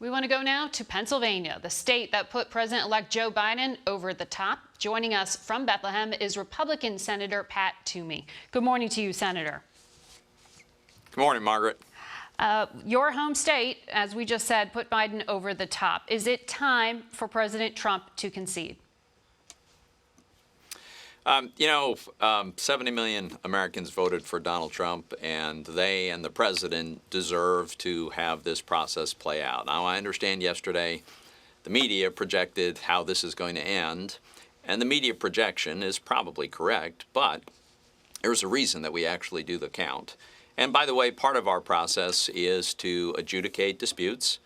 We want to go now to Pennsylvania, the state that put President-elect Joe Biden over the top. Joining us from Bethlehem is Republican Senator Pat Toomey. Good morning to you, Senator. Good morning, Margaret. Your home state, as we just said, put Biden over the top. Is it time for President Trump to concede? 70 million Americans voted for Donald Trump, and they and the president deserve to have this process play out. Now, I understand yesterday the media projected how this is going to end, and the media projection is probably correct, but there's a reason that we actually do the count. And by the way, part of our process is to adjudicate disputes.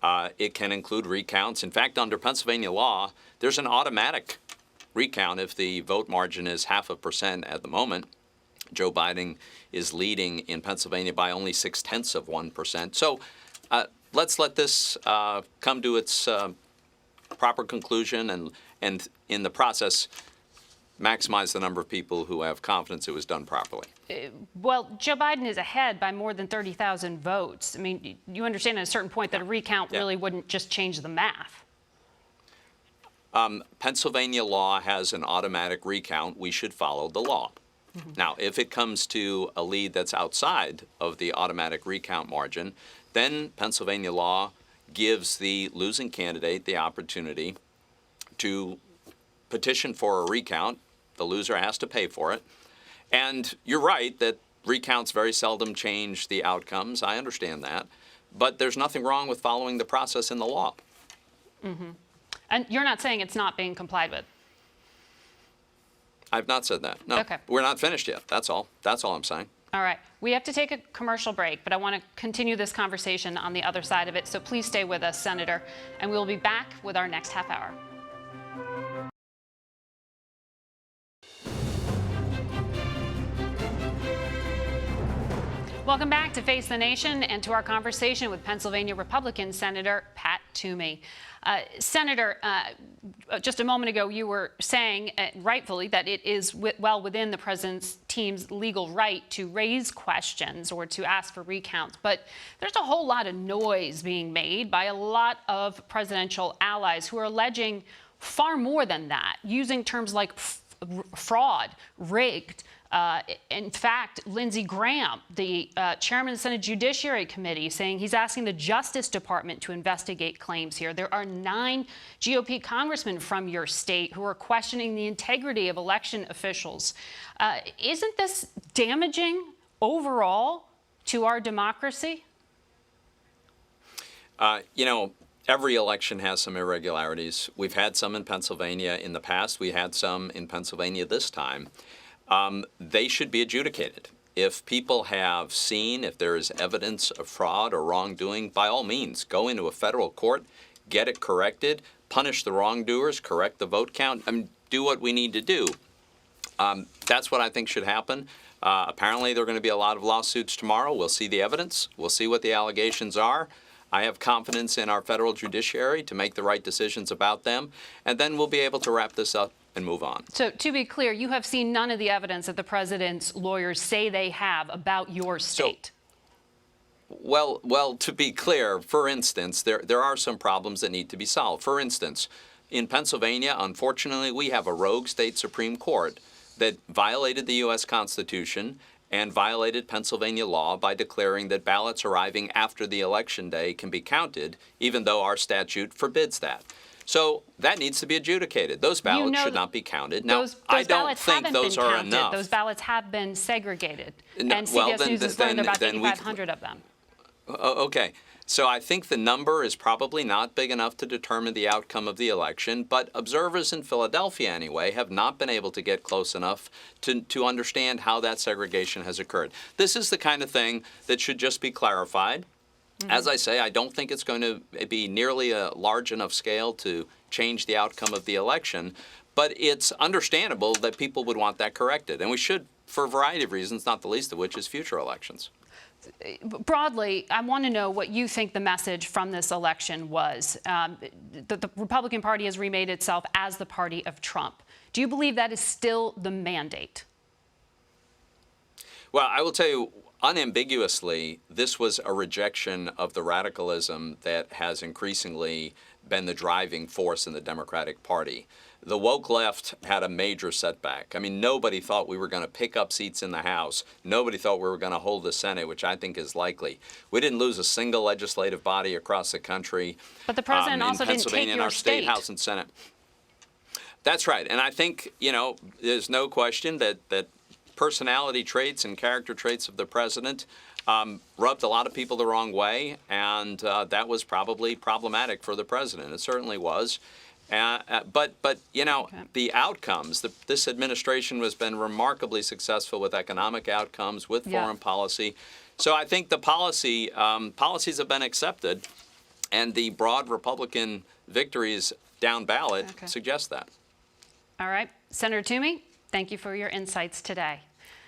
It can include recounts. In fact, under Pennsylvania law, there's an automatic recount if the vote margin is 0.5% at the moment. Joe Biden is leading in Pennsylvania by only 0.6%. So let's let this come to its proper conclusion and in the process maximize the number of people who have confidence it was done properly. Well, Joe Biden is ahead by more than 30,000 votes. I mean, you understand at a certain point that a recount really wouldn't just change the math. Pennsylvania law has an automatic recount. We should follow the law. Now, if it comes to a lead that's outside of the automatic recount margin, then Pennsylvania law gives the losing candidate the opportunity to petition for a recount. The loser has to pay for it. And you're right that recounts very seldom change the outcomes. I understand that. But there's nothing wrong with following the process in the law. And you're not saying it's not being complied with? I've not said that. No. Okay. We're not finished yet. That's all. That's all I'm saying. All right. We have to take a commercial break, but I want to continue this conversation on the other side of it. So please stay with us, Senator, and we'll be back with our next half hour. Welcome back to Face the Nation and to our conversation with Pennsylvania Republican Senator Pat Toomey. Senator, just a moment ago, you were saying, rightfully, that it is well within the president's team's legal right to raise questions or to ask for recounts. But there's a whole lot of noise being made by a lot of presidential allies who are alleging far more than that, using terms like fraud, rigged. In fact, Lindsey Graham, the chairman of the Senate Judiciary Committee, saying he's asking the Justice Department to investigate claims here. There are 9 GOP congressmen from your state who are questioning the integrity of election officials. Isn't this damaging overall to our democracy? Every election has some irregularities. We've had some in Pennsylvania in the past. We had some in Pennsylvania this time. They should be adjudicated. If people have seen, if there is evidence of fraud or wrongdoing, by all means, go into a federal court, get it corrected, punish the wrongdoers, correct the vote count, do what we need to do. That's what I think should happen. Apparently, there are going to be a lot of lawsuits tomorrow. We'll see the evidence. We'll see what the allegations are. I have confidence in our federal judiciary to make the right decisions about them, and then we'll be able to wrap this up and move on. So to be clear, you have seen none of the evidence that the president's lawyers say they have about your state. Well, to be clear, for instance, there are some problems that need to be solved. For instance, in Pennsylvania, unfortunately, we have a rogue state Supreme Court that violated the U.S. Constitution and violated Pennsylvania law by declaring that ballots arriving after the election day can be counted, even though our statute forbids that. So that needs to be adjudicated. Those ballots should not be counted. Now, I don't think those are enough. Those ballots have been segregated, and CBS News has learned about 8,500 of them. Okay. So I think the number is probably not big enough to determine the outcome of the election, but observers in Philadelphia, anyway, have not been able to get close enough to understand how that segregation has occurred. This is the kind of thing that should just be clarified. As I say, I don't think it's going to be nearly a large enough scale to change the outcome of the election, but it's understandable that people would want that corrected. And we should, for a variety of reasons, not the least of which is future elections. Broadly, I want to know what you think the message from this election was. The Republican Party has remade itself as the party of Trump. Do you believe that is still the mandate? Well, I will tell you, unambiguously, this was a rejection of the radicalism that has increasingly been the driving force in the Democratic Party. The woke left had a major setback. I mean, nobody thought we were going to pick up seats in the House. Nobody thought we were going to hold the Senate, which I think is likely. We didn't lose a single legislative body across the country. But the president also didn't take Pennsylvania, in your our state state. House and Senate. That's right. And I think, there's no question that personality traits and character traits of the president rubbed a lot of people the wrong way, and that was probably problematic for the president. It certainly was. But the outcomes, this administration has been remarkably successful with economic outcomes, with foreign policy. So I think the policies have been accepted, and the broad Republican victories down ballot suggest that. All right. Senator Toomey, thank you for your insights today.